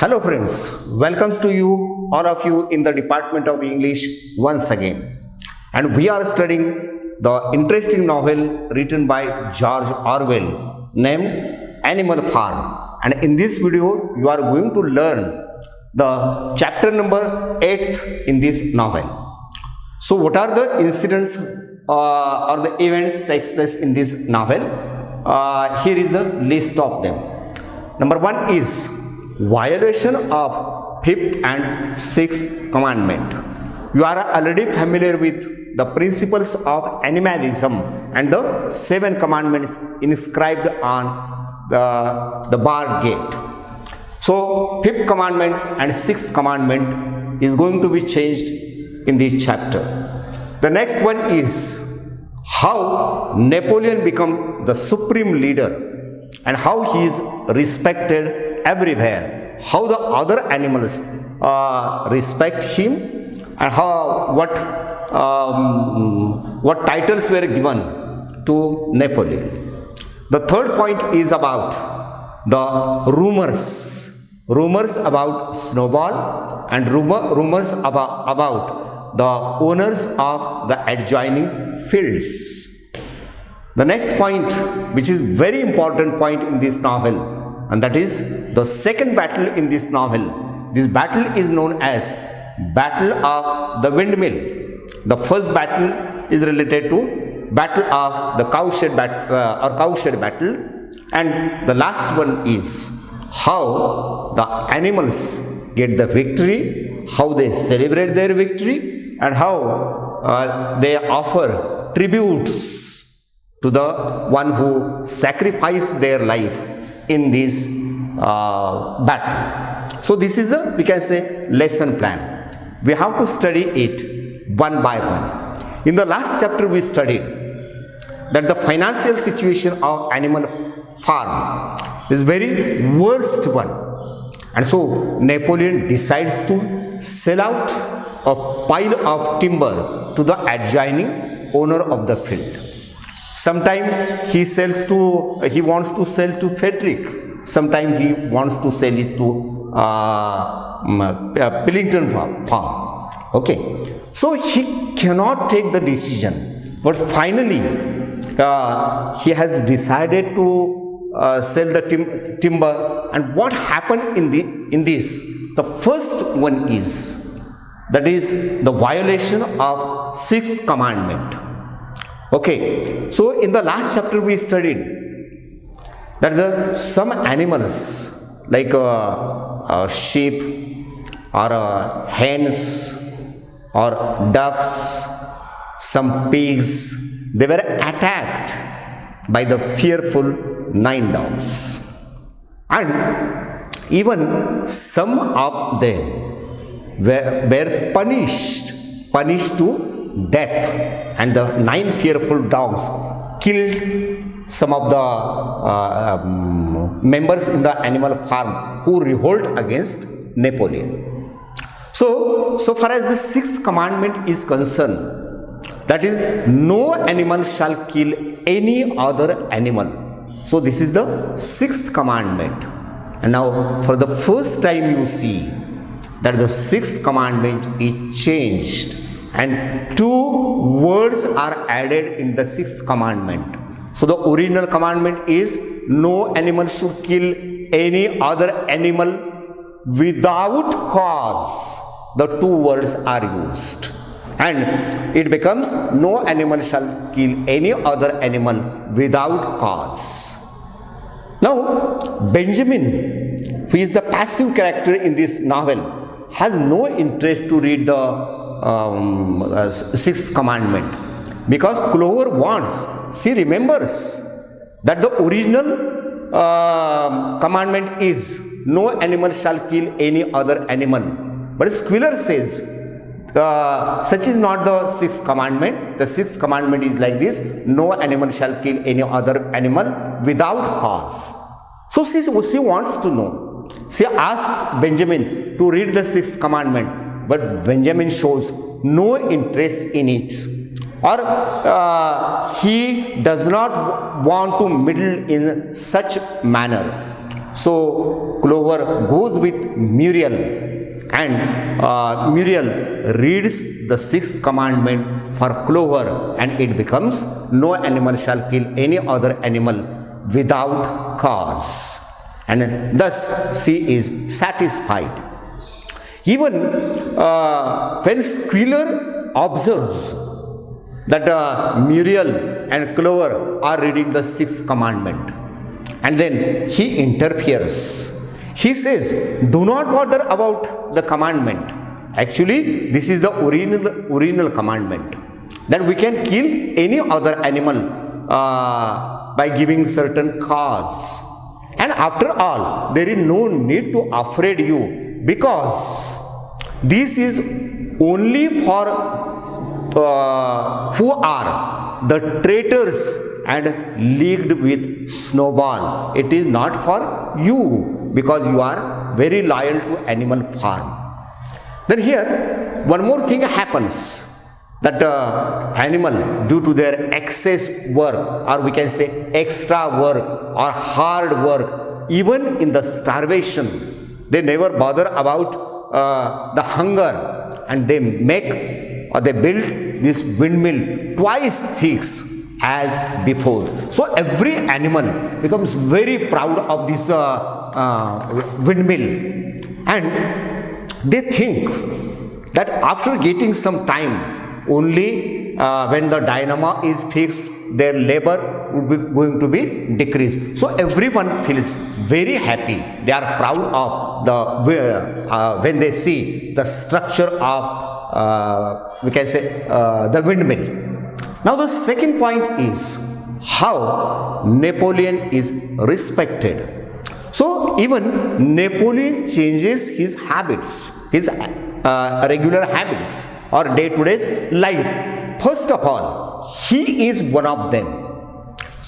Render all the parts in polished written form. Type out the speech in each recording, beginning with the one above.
Hello friends, welcomes to you, all of you in the Department of English once again. And we are studying the interesting novel written by George Orwell named Animal Farm. And in this video, you are going to learn the chapter number 8 in this novel. So what are the incidents or the events takes place in this novel? Here is the list of them. Number 1 is violation of 5th and 6th commandment. You are already familiar with the principles of animalism and the 7 commandments inscribed on the bar gate. So 5th commandment and 6th commandment is going to be changed in this chapter. The next one is how Napoleon became the supreme leader and how he is respected everywhere, how the other animals respect him, and how what titles were given to Napoleon. The third point is about the rumors about Snowball and rumors about the owners of the adjoining fields. The next point, which is very important point in this novel, and that is the second battle in this novel. This battle is known as Battle of the Windmill. The first battle is related to Battle of the Cowshed battle, and the last one is how the animals get the victory, how they celebrate their victory, and how they offer tributes to the one who sacrificed their life in this battle. So this is we can say lesson plan. We have to study it one by one. In the last chapter we studied that the financial situation of Animal Farm is very worst one, and so Napoleon decides to sell out a pile of timber to the adjoining owner of the field. Sometimes he wants to sell to Frederick. Sometimes he wants to sell it to Pillington farm. Okay, so he cannot take the decision. But finally, he has decided to sell the timber. And what happened in this? The first one is the violation of 6th commandment. Okay, so in the last chapter we studied that some animals like sheep or hens or ducks, some pigs, they were attacked by the fearful 9 dogs, and even some of them were punished to death, and the 9 fearful dogs killed some of the members in the animal farm who revolt against Napoleon. So far as the 6th commandment is concerned, that is, no animal shall kill any other animal. So this is the 6th commandment. And now for the first time you see that the 6th commandment is changed, and 2 words are added in the 6th commandment. So the original commandment is no animal should kill any other animal without cause. The 2 words are used, and it becomes no animal shall kill any other animal without cause. Now Benjamin, who is the passive character in this novel, has no interest to read the 6th commandment, because Clover she remembers that the original commandment is no animal shall kill any other animal. But Squealer says such is not the 6th commandment. The 6th commandment is like this: no animal shall kill any other animal without cause. So she wants to know. She asked Benjamin to read the 6th commandment, but Benjamin shows no interest in it, or he does not want to meddle in such manner. So Clover goes with Muriel, and Muriel reads the sixth commandment for Clover, and it becomes, no animal shall kill any other animal without cause. And thus she is satisfied. Even when Squealer observes that Muriel and Clover are reading the sixth commandment, and then he interferes. He says, do not bother about the commandment. Actually, this is the original commandment, that we can kill any other animal by giving certain cause. And after all, there is no need to afraid you, because this is only for who are the traitors and leagued with Snowball. It is not for you, because you are very loyal to Animal Farm. Then here one more thing happens, that animal, due to their excess work, or we can say extra work or hard work, even in the starvation, they never bother about the hunger, and they make or they build this windmill twice thick as before. So every animal becomes very proud of this windmill, and they think that after getting some time, only when the dynamo is fixed, their labor would be going to be decreased. So everyone feels very happy. They are proud of the when they see the structure of we can say the windmill. Now the second point is how Napoleon is respected. So even Napoleon changes his habits, his regular habits or day-to-day life. First of all, he is one of them.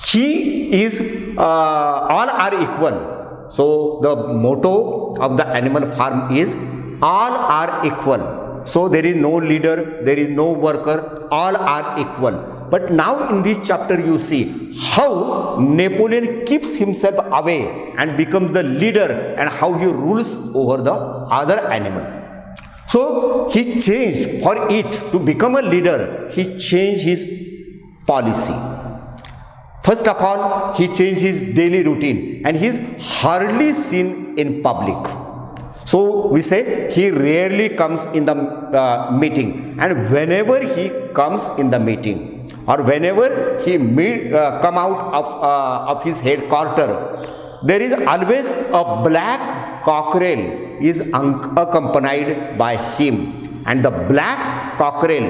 He is all are equal. So the motto of the Animal Farm is all are equal. So there is no leader, there is no worker, all are equal. But now in this chapter you see how Napoleon keeps himself away and becomes the leader, and how he rules over the other animal. So he changed, for it to become a leader, he changed his policy. First of all, he changed his daily routine, and he is hardly seen in public. So we say he rarely comes in the meeting, and whenever he comes in the meeting, or whenever he come out of his headquarters, there is always a black cockerel is accompanied by him, and the black cockerel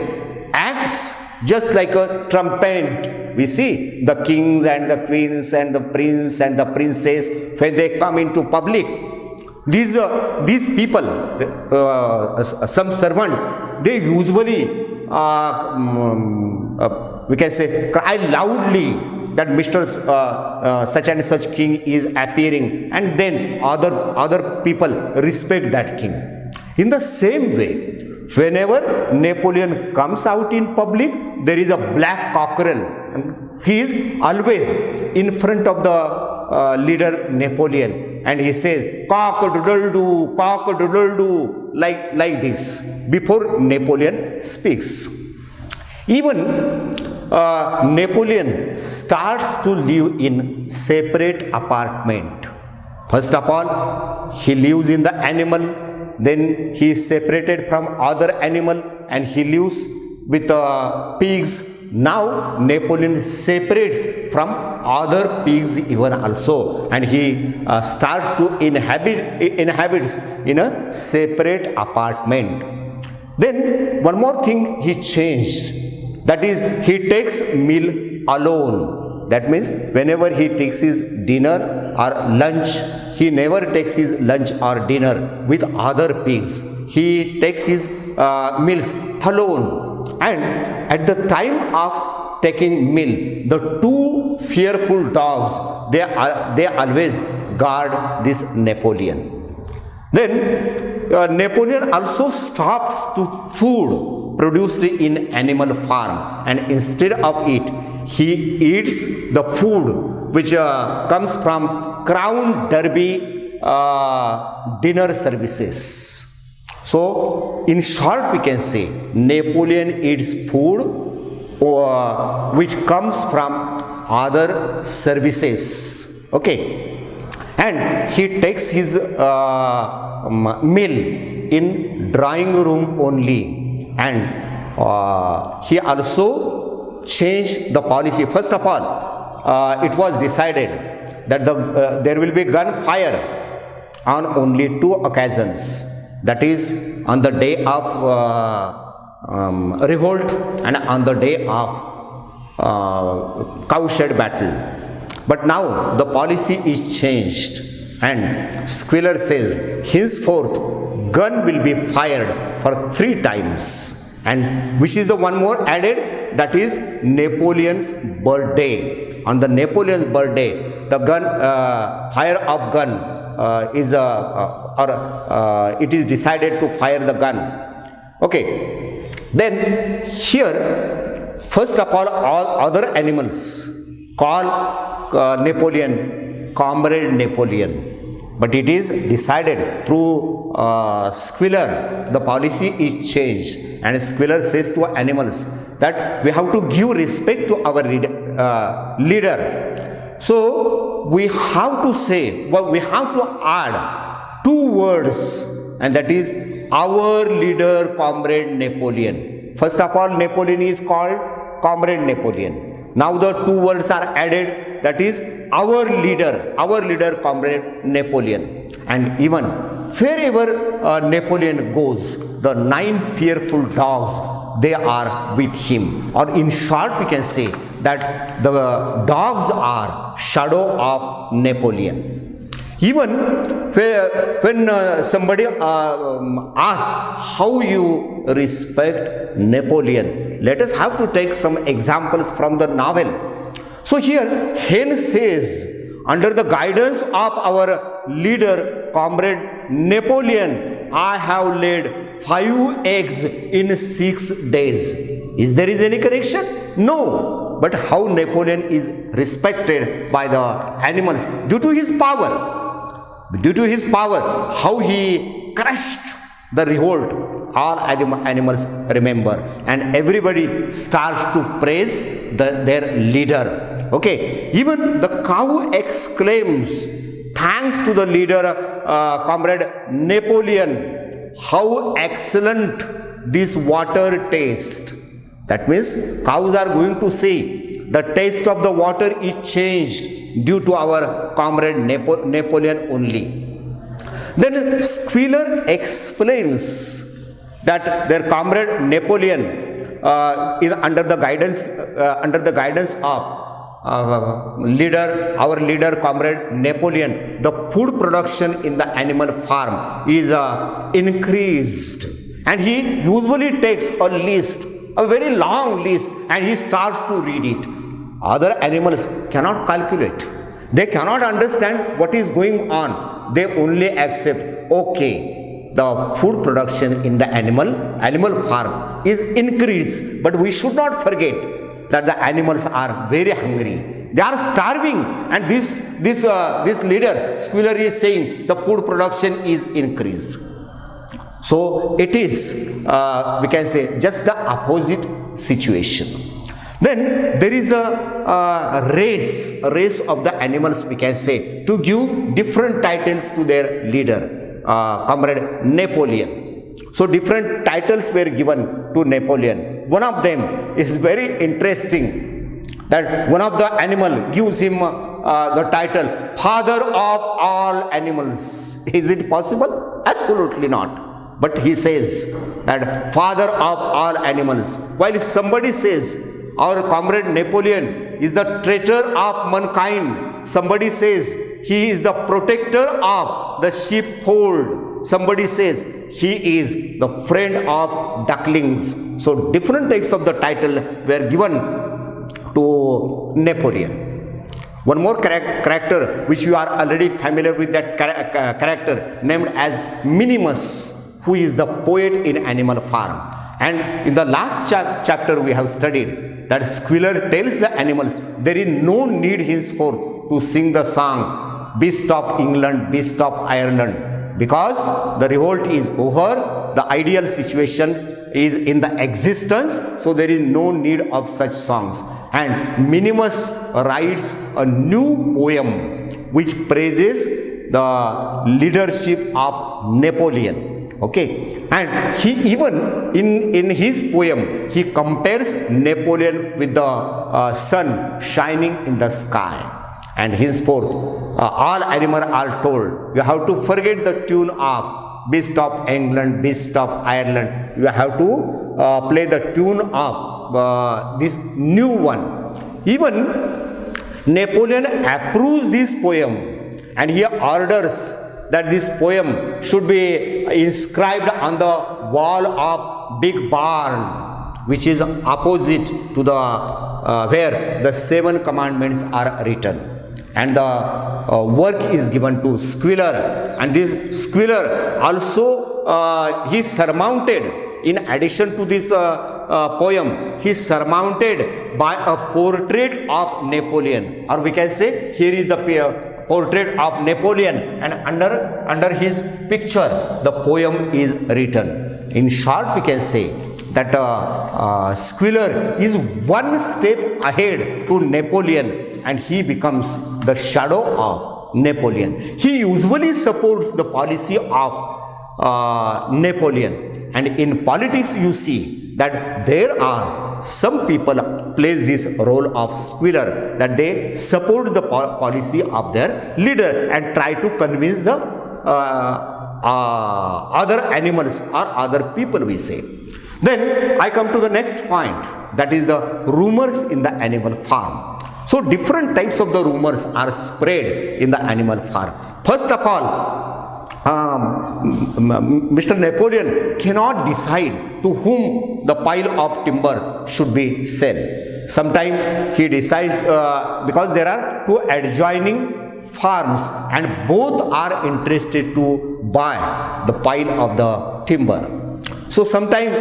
acts just like a trumpet. We see the kings and the queens and the prince and the princess, when they come into public, these people, some servant, they usually we can say cry loudly that Mr. Such and such king is appearing, and then other people respect that king. In the same way, whenever Napoleon comes out in public, there is a black cockerel, and he is always in front of the leader Napoleon, and he says cock-a-doodle-doo, cock-a-doodle-doo, like this before Napoleon speaks. Even Napoleon starts to live in separate apartment. First of all, he lives in the animal, then he is separated from other animal, and he lives with pigs. Now Napoleon separates from other pigs even also, and he starts to inhabits in a separate apartment. Then one more thing he changed. That is, he takes meal alone. That means whenever he takes his dinner or lunch, he never takes his lunch or dinner with other pigs. He takes his meals alone. And at the time of taking meal, the two fearful dogs, they always guard this Napoleon. Then Napoleon also stops to food produced in Animal Farm, and instead of it, he eats the food which comes from Crown Derby dinner services. So, in short, we can say Napoleon eats food which comes from other services. Okay, and he takes his meal in drawing room only, and he also changed the policy. First of all, it was decided that there will be gunfire on only 2 occasions. That is on the day of revolt and on the day of cowshed battle. But now the policy is changed, and Squealer says henceforth gun will be fired for 3 times, and which is the one more added, that is Napoleon's birthday. On the Napoleon's birthday, the gun fire of gun it is decided to fire the gun. Okay, then here first of all other animals call Napoleon Comrade Napoleon, but it is decided through Squealer, the policy is changed, and Squealer says to animals that we have to give respect to our leader. So we have to say, we have to add 2 words, and that is our leader Comrade Napoleon. First of all, Napoleon is called Comrade Napoleon. Now the 2 words are added, that is our leader Comrade Napoleon. And even wherever Napoleon goes, the 9 fearful dogs, they are with him. Or in short, we can say that the dogs are shadow of Napoleon. Even when somebody asks how you respect Napoleon, let us have to take some examples from the novel. So here Hen says, under the guidance of our leader Comrade Napoleon, I have laid 5 eggs in 6 days. Is there any correction? No. But how Napoleon is respected by the animals due to his power. Due to his power, how he crushed the revolt, all animals remember, and everybody starts to praise their leader. Okay, even the cow exclaims, thanks to the leader, Comrade Napoleon, how excellent this water tastes. That means cows are going to say the taste of the water is changed due to our Comrade Napoleon only. Then Squealer explains that their Comrade Napoleon is under the guidance of our leader Comrade Napoleon. The food production in the animal farm is increased, and he usually takes a list, a very long list, and he starts to read it. Other animals cannot calculate. They cannot understand what is going on. They only accept, okay, the food production in the animal farm is increased. But we should not forget that the animals are very hungry. They are starving, and this leader, Squealer, is saying the food production is increased. So it is, we can say, just the opposite situation. Then there is a race of the animals, we can say, to give different titles to their leader, Comrade Napoleon. So different titles were given to Napoleon. One of them is very interesting, that one of the animal gives him the title Father of all animals. Is it possible? Absolutely not. But he says that Father of all animals, while somebody says our Comrade Napoleon is the traitor of mankind. Somebody says he is the protector of the sheepfold. Somebody says he is the friend of ducklings. So different types of the title were given to Napoleon. One more character which you are already familiar with, that character named as Minimus, who is the poet in Animal Farm. And in the last chapter we have studied that Squealer tells the animals there is no need henceforth to sing the song, Beast of England, Beast of Ireland, because the revolt is over, the ideal situation is in the existence, so there is no need of such songs. And Minimus writes a new poem which praises the leadership of Napoleon. Okay, and he even in his poem he compares Napoleon with the sun shining in the sky, and henceforth all animals are told, you have to forget the tune of Beast of England, Beast of Ireland, you have to play the tune of this new one. Even Napoleon approves this poem, and he orders that this poem should be inscribed on the wall of big barn, which is opposite to the where the 7 commandments are written, and the work is given to Squealer, and this Squealer also he surmounted, in addition to this poem, he is surmounted by a portrait of Napoleon, or we can say here is the portrait of Napoleon, and under his picture the poem is written. In short, we can say that Squealer is one step ahead to Napoleon, and he becomes the shadow of Napoleon. He usually supports the policy of Napoleon, and in politics you see that there are some people plays this role of Squealer, that they support the policy of their leader and try to convince the other animals or other people, we say. Then I come to the next point, that is the rumors in the animal farm. So different types of the rumors are spread in the animal farm. First of all, Mr. Napoleon cannot decide to whom the pile of timber should be sold. Sometimes he decides because there are 2 adjoining farms and both are interested to buy the pile of the timber. So sometimes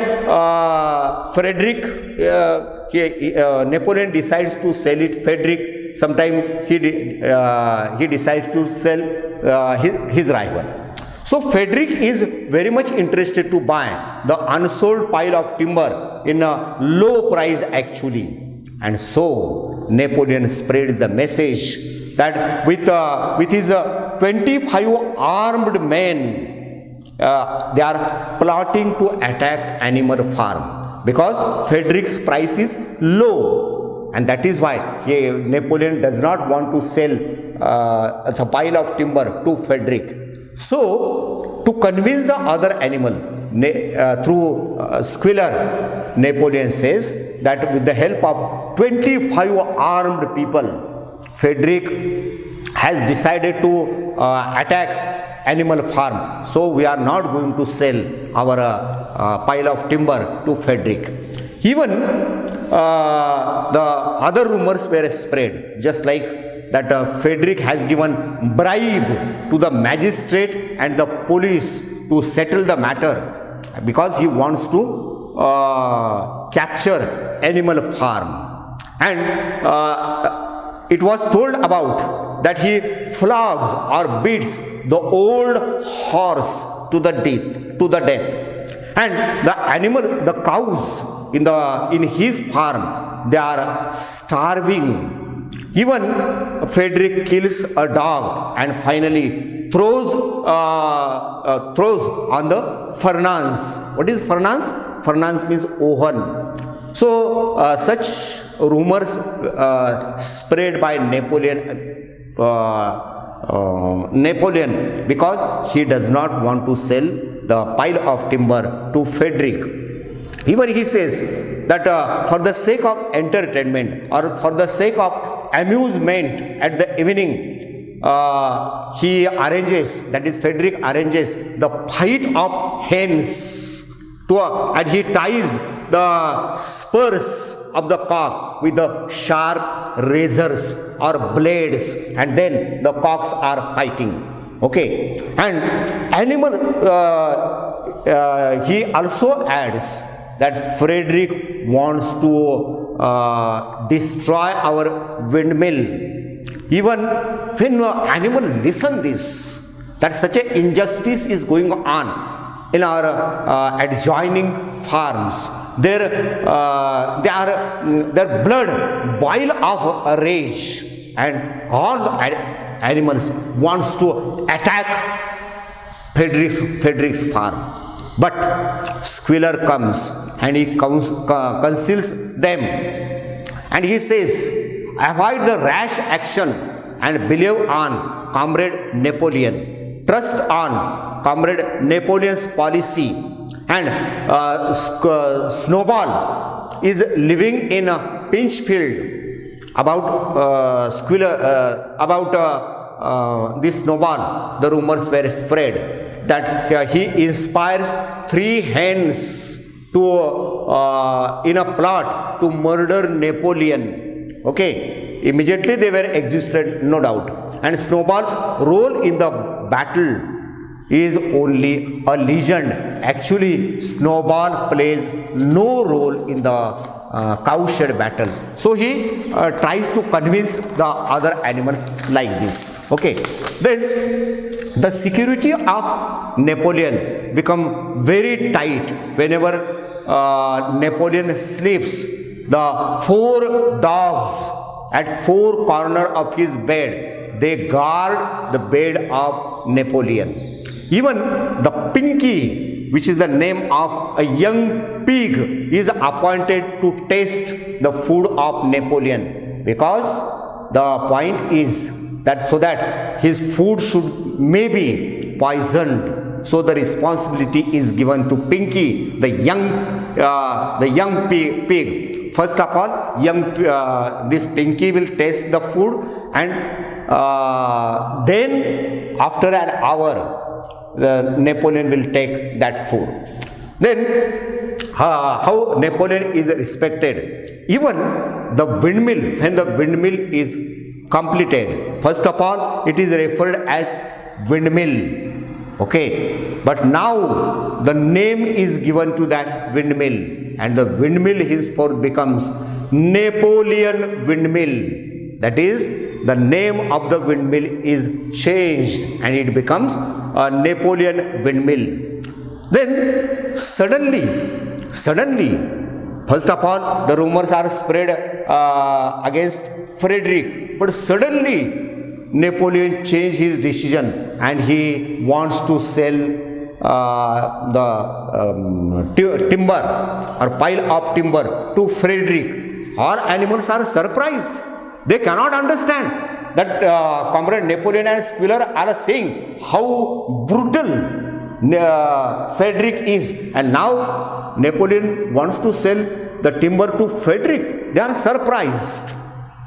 Napoleon decides to sell it Frederick. Sometimes he decides to sell his rival. So Frederick is very much interested to buy the unsold pile of timber in a low price actually, and so Napoleon spread the message that with his 25 armed men, they are plotting to attack animal farm because Frederick's price is low, and that is why Napoleon does not want to sell the pile of timber to Frederick. So, to convince the other animal through Squealer, Napoleon says that with the help of 25 armed people, Frederick has decided to attack animal farm. So, we are not going to sell our pile of timber to Frederick. Even the other rumors were spread, just like that Frederick has given bribe to the magistrate and the police to settle the matter because he wants to capture animal farm. And it was told about that he flogs or beats the old horse to the death. And the animal, the cows in his farm, they are starving. Even Frederick kills a dog and finally throws on the furnace. What is furnace? Furnace means oven. So such rumors spread by Napoleon because he does not want to sell the pile of timber to Frederick. Even he says that for the sake of entertainment or for the sake of amusement at the evening, he arranges, that is Frederick arranges the fight of hens and he ties the spurs of the cock with the sharp razors or blades, and then the cocks are fighting. Okay, and he also adds that Frederick wants to destroy our windmill Even when animal listen this, that such an injustice is going on in our adjoining farms, their blood boil of rage, and all animals wants to attack Frederick's farm. But Squealer comes and he conceals them, and he says, avoid the rash action and believe on Comrade Napoleon. Trust on Comrade Napoleon's policy. And Snowball is living in a Pinchfield. About this Snowball, the rumors were spread that he inspires 3 hens to in a plot to murder Napoleon. Okay, immediately they were executed, no doubt. And Snowball's role in the battle is only a legend. Actually, Snowball plays no role in the cowshed battle. So he tries to convince the other animals like this. Okay, then the security of Napoleon become very tight whenever Napoleon sleeps. The 4 dogs at 4 corners of his bed, they guard the bed of Napoleon. Even the Pinky, which is the name of a young pig, is appointed to taste the food of Napoleon, because the point is that so that his food should maybe poisoned. So the responsibility is given to Pinky, the young pig. First of all, this Pinky will taste the food, and then after an hour, Napoleon will take that food. Then how Napoleon is respected. Even the windmill, when the windmill is completed, first of all it is referred as windmill. Okay, but now the name is given to that windmill, and the windmill henceforth becomes Napoleon Windmill. That is, the name of the windmill is changed and it becomes a Napoleon Windmill. Then suddenly, first of all, the rumors are spread against Frederick, but suddenly Napoleon changed his decision and he wants to sell the timber or pile of timber to Frederick. All animals are surprised. They cannot understand that Comrade Napoleon and Squealer are saying how brutal Frederick is, and now Napoleon wants to sell the timber to Frederick. They are surprised.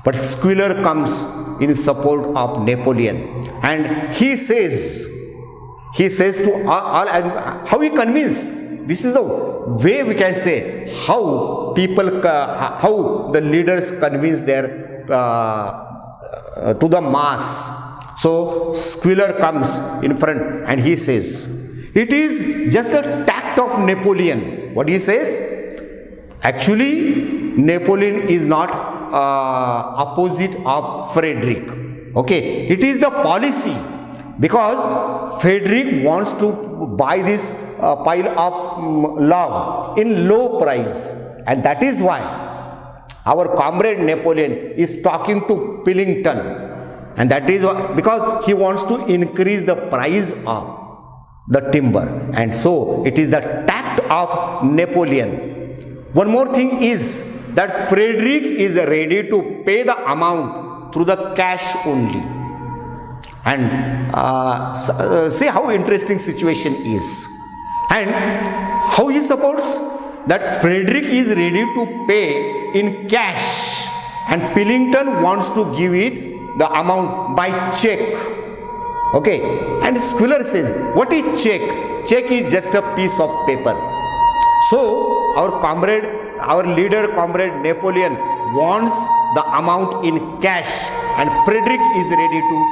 But Squealer comes in support of Napoleon, and he says to all, how he convinced. This is the way we can say how the leaders convince their to the mass. So Squealer comes in front and he says, it is just a tact of Napoleon. What he says? Actually, Napoleon is not opposite of Frederick. Okay, it is the policy, because Frederick wants to buy this pile of log in low price, and that is why our Comrade Napoleon is talking to Pillington, and that is why, because he wants to increase the price of the timber, and so it is the tact of Napoleon. One more thing is that Frederick is ready to pay the amount through the cash only. And see how interesting situation is, and how he supports that Frederick is ready to pay in cash and Pillington wants to give it the amount by check. Okay, and Squealer says, what is check? Check is just a piece of paper. So our leader Comrade Napoleon wants the amount in cash, and Frederick is ready to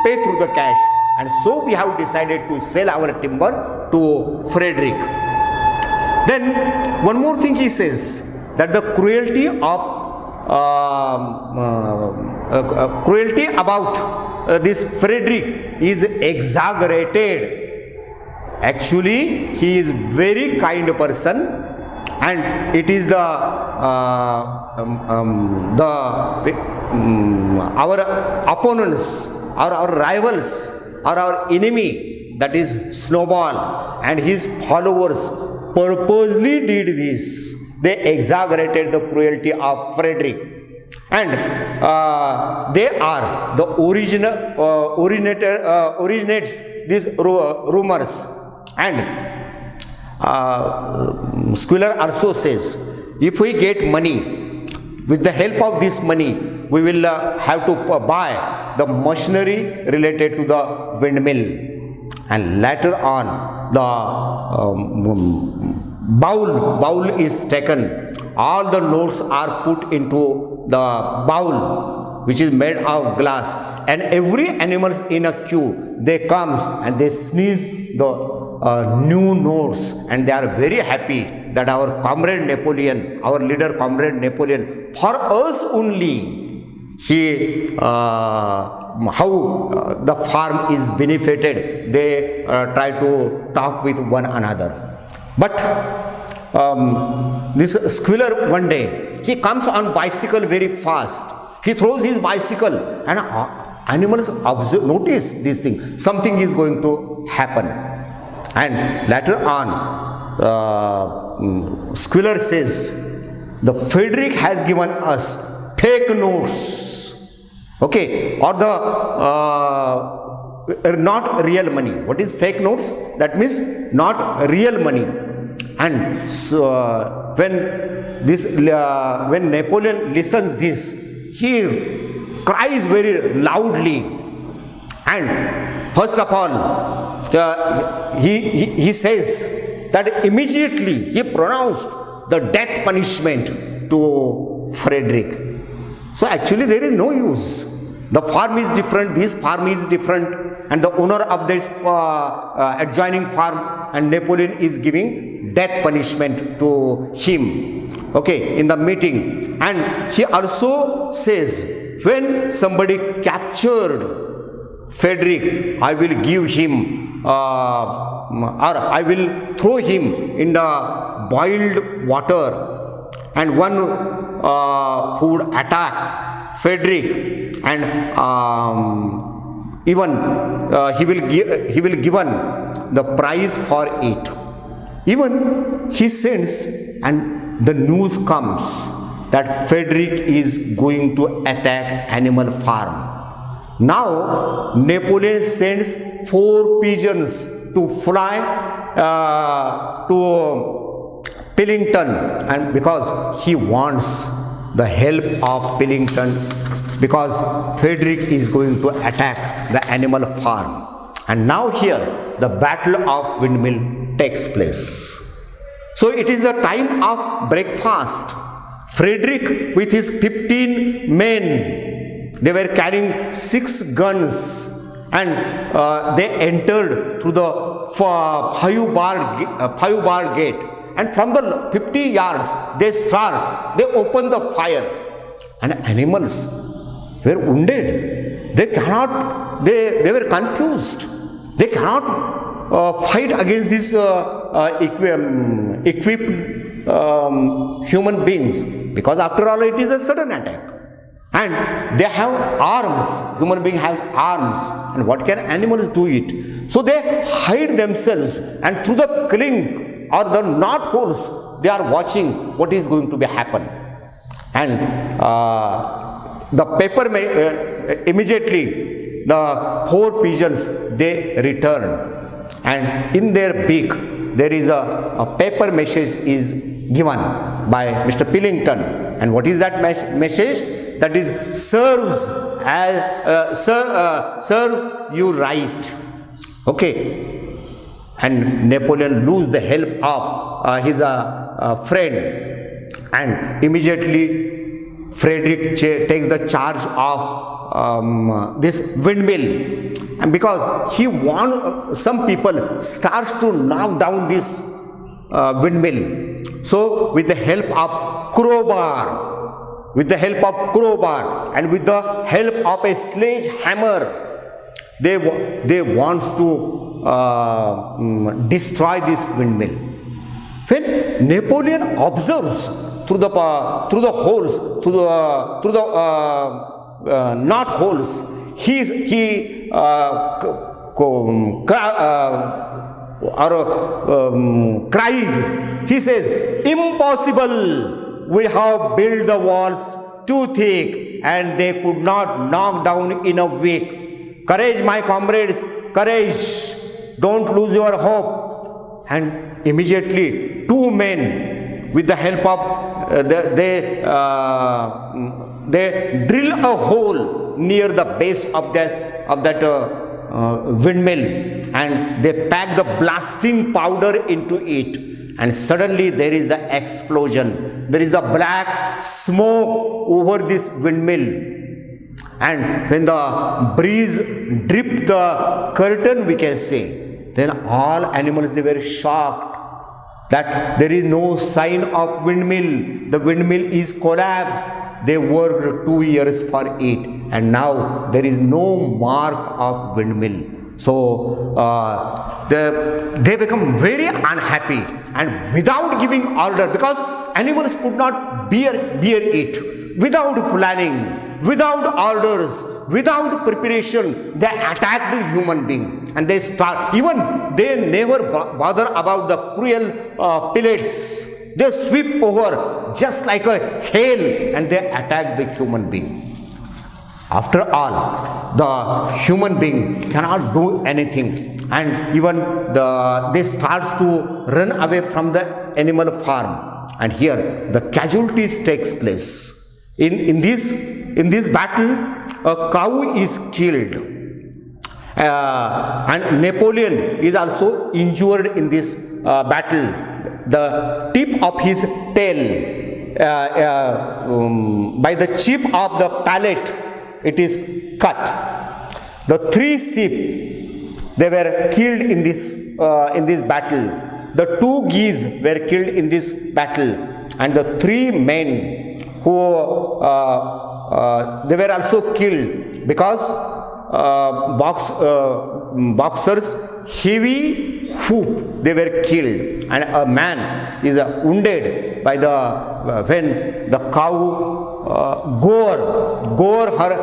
pay through the cash, and so we have decided to sell our timber to Frederick. Then one more thing he says, that the cruelty of cruelty about this Frederick is exaggerated. Actually, he is very kind person, and it is our opponents or our rivals or our enemy, that is Snowball and his followers, purposely did this. They exaggerated the cruelty of Frederick, and they are the originates these rumors. And Squiller also says, if we get money, with the help of this money, we will have to buy the machinery related to the windmill. And later on, the bowl is taken. All the notes are put into the bowl, which is made of glass. And every animals in a queue, they comes and they sneeze the new notes, and they are very happy that our comrade Napoleon, our leader comrade Napoleon, for us only, he how the farm is benefited. They try to talk with one another. But this Squiller, one day, he comes on bicycle very fast. He throws his bicycle, and animals observe, notice this thing. Something is going to happen. And later on, Squiller says, the Frederick has given us fake notes, okay, or the not real money. What is fake notes? That means not real money. And so, when Napoleon listens this, he cries very loudly. And first of all, he says that immediately he pronounced the death punishment to Frederick. So actually there is no use. The farm is different, this farm is different, and the owner of this adjoining farm, and Napoleon is giving death punishment to him, okay, in the meeting. And he also says, when somebody captured Frederick, I will give him, or I will throw him in the boiled water, and one who would attack Frederick, and even he will given the prize for it. Even he sends, and the news comes that Frederick is going to attack animal farm. Now Napoleon sends 4 pigeons to fly to Pillington, and because he wants the help of Pillington, because Frederick is going to attack the animal farm. And now here the battle of windmill takes place. So it is the time of breakfast. Frederick with his 15 men, they were carrying 6 guns, and they entered through the 5-bar gate. And from the 50 yards, they open the fire, and animals were wounded. They were confused. They cannot fight against these equipped human beings, because after all it is a sudden attack. And they have arms, human being has arms, and what can animals do it? So they hide themselves, and through the clink or the knot holes, they are watching what is going to be happen. And the paper immediately, the 4 pigeons, they return, and in their beak there is a paper message is given by Mr. Pillington. And what is that message? That is, serves you right. Okay. And Napoleon loses the help of his friend, and immediately Frederick takes the charge of this windmill, and because he wants, some people starts to knock down this windmill. So with the help of crowbar, with the help of crowbar and with the help of a sledgehammer, they wants to destroy this windmill. When Napoleon observes through the holes, through the knot holes, he cried. He says, "Impossible! We have built the walls too thick, and they could not knock down in a week. Courage, my comrades, courage! Don't lose your hope." And immediately, two men, with the help of they drill a hole near the base of that windmill, and they pack the blasting powder into it, and suddenly there is the explosion. There is a black smoke over this windmill, and when the breeze dripped the curtain, we can say, then all animals, they were shocked that there is no sign of windmill. The windmill is collapsed. They worked 2 years for it, and now there is no mark of windmill. So they become very unhappy, and without giving order, because animals could not bear it, without planning, without orders, without preparation, they attacked the human being, and they start, even they never bother about the cruel pellets. They sweep over just like a hail, and they attack the human being. After all, the human being cannot do anything, and even they starts to run away from the animal farm, and here the casualties takes place. In this battle, a cow is killed, and Napoleon is also injured in this battle. The tip of his tail, by the chip of the pallet, it is cut. The 3 sheep, they were killed in this battle. The 2 geese were killed in this battle, and the 3 men who they were also killed because boxers heavy hoop, they were killed, and a man is wounded by when the cow gore her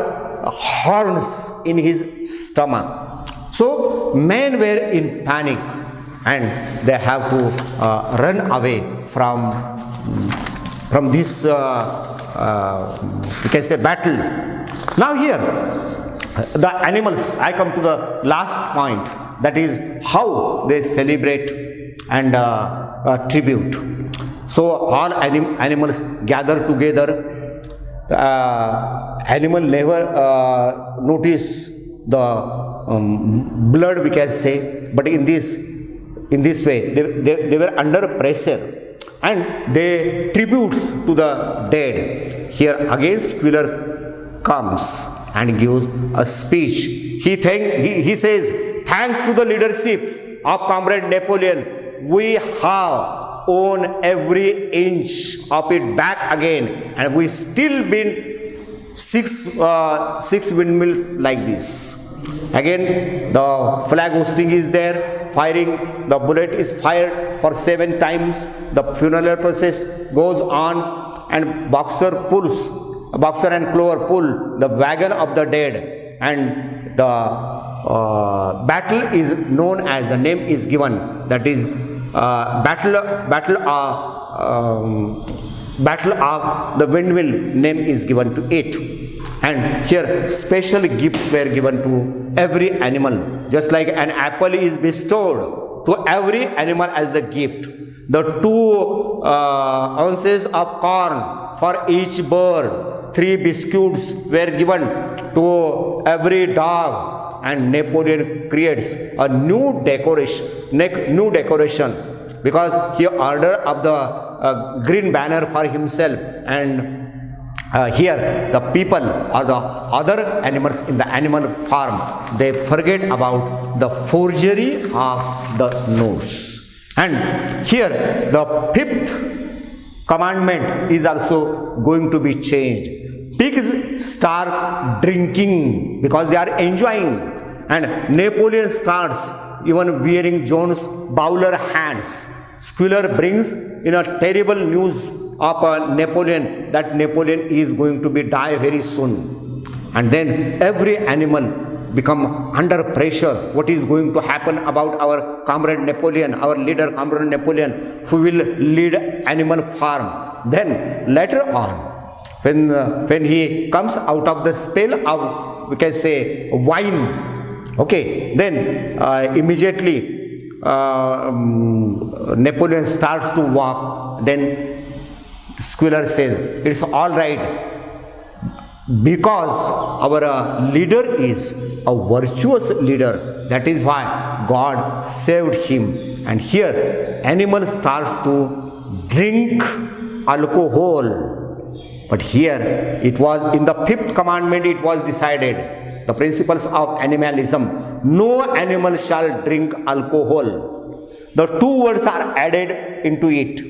horns in his stomach. So men were in panic, and they have to run away from this you can say battle. Now here the animals, I come to the last point, that is how they celebrate and tribute. So all animals gather together. Animal never notice the blood, we can say, but in this way they were under pressure, and they tributes to the dead. Here again Squealer comes and gives a speech. He says, "Thanks to the leadership of Comrade Napoleon, we have owned every inch of it back again, and we still been six windmills like this." Again the flag hosting is there, firing, the bullet is fired for 7 times. The funeral process goes on, and boxer and clover pull the wagon of the dead, and the battle is known as, the name is given, that is battle of the windmill, name is given to it. And here special gifts were given to every animal, just like an apple is bestowed to every animal as the gift. The 2 ounces of corn for each bird, 3 biscuits were given to every dog, and Napoleon creates a new decoration, because he ordered of the green banner for himself, and here the people or the other animals in the animal farm, they forget about the forgery of the nose. And here the 5th commandment is also going to be changed. Pigs start drinking because they are enjoying, and Napoleon starts even wearing John's bowler hats. Squealer brings in a terrible news of Napoleon, that Napoleon is going to be die very soon. And then every animal become under pressure. What is going to happen about our comrade Napoleon, our leader comrade Napoleon, who will lead animal farm. Then later on, when he comes out of the spell of, we can say, wine, okay, then immediately Napoleon starts to walk. Then Squealer says, it's all right, because our leader is a virtuous leader. That is why God saved him. And here animal starts to drink alcohol. But here it was in the 5th commandment, it was decided, the principles of animalism, no animal shall drink alcohol. The 2 words are added into it.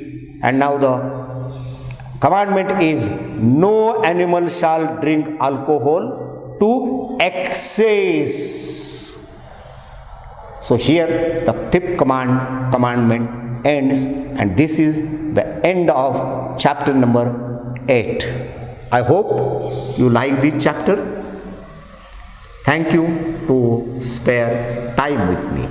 And now the commandment is, no animal shall drink alcohol to excess. So here the 5th commandment ends, and this is the end of chapter number 8. I hope you like this chapter. Thank you to spare time with me.